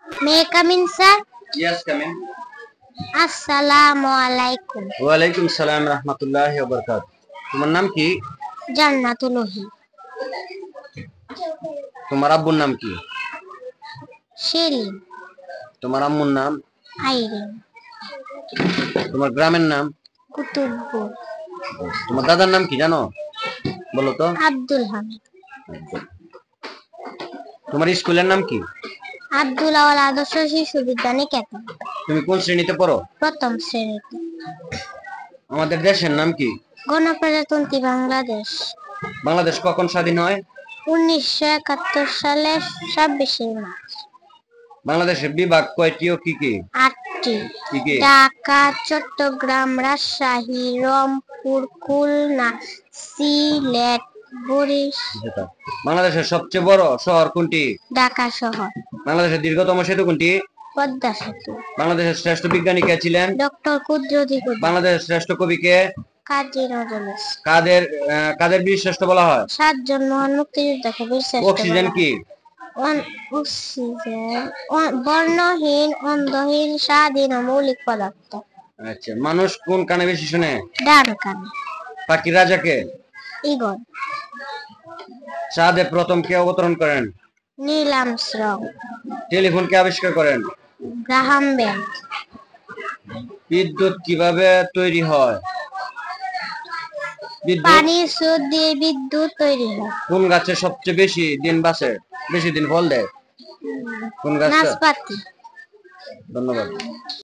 May I come in, sir? Yes, come in. Assalamu alaikum. ওয়ালাইকুম সালাম রাহমাতুল্লাহি ওয়া বারাকাতুহু। তোমার নাম কি? Jannatul Ohi. তোমার আব্বুর নাম কি? Shirin. তোমার আম্মুর নাম? Irene. তোমার গ্রামের নাম? Kutubpur. তোমার দাদার নাম কি জানো? বলো তো। Abdul Hamid. তোমার স্কুলের নাম কি? আব্দুল আওয়াল আদর্শ শিশু বিদ্যা নিকেতন। তুমি কোন শ্রেণীতে পড়ো? প্রথম শ্রেণীতে। আমাদের দেশের নাম কি? গণপ্রজাতন্ত্রী বাংলাদেশ। বাংলাদেশ কখন স্বাধীন হয়? 1971 সালের 26 মার্চ। বাংলাদেশের বিভাগ কয়টি ও কি কি? 8টি। কি কি? ঢাকা, চট্টগ্রাম, রাজশাহী, রংপুর, খুলনা, সিলেট, বরিশাল। বাংলাদেশের সবচেয়ে বড় শহর কোনটি? ঢাকা শহর। বাংলাদেশের দীর্ঘতম সেতু কোনটি? পদ্মা সেতু। বাংলাদেশের শ্রেষ্ঠ বিজ্ঞানী কে ছিলেন? ডক্টর কুদরতি কুতুব। বাংলাদেশের শ্রেষ্ঠ কবি কে? কাজী নজরুল ইসলাম। কাদের বীর শ্রেষ্ঠ বলা হয়? 7 জন মহান মুক্তিযোদ্ধাকে বীর শ্রেষ্ঠ। অক্সিজেন কি? অক্সিজেন বর্ণহীন, অন্ধহীন, স্বাধীন ও মৌলিক পদার্থ। আচ্ছা, মানুষ কোন কানে বেশি শুনে? ডান কানে। পাখির রাজা কে? ঈগল। চাঁদে প্রথম কে অবতরণ করেন? Neil Armstrong. টেলিফোন কে আবিষ্কার করেন? Graham Bell. বিদ্যুৎ কিভাবে তৈরি হয়? পানির স্রোত দিয়ে বিদ্যুৎ তৈরি হয়। কোন গাছে সবচেয়ে বেশি দিন বাঁচে, বেশি দিন ফল দেয়? কোন গাছ? নাশপাতি। ধন্যবাদ।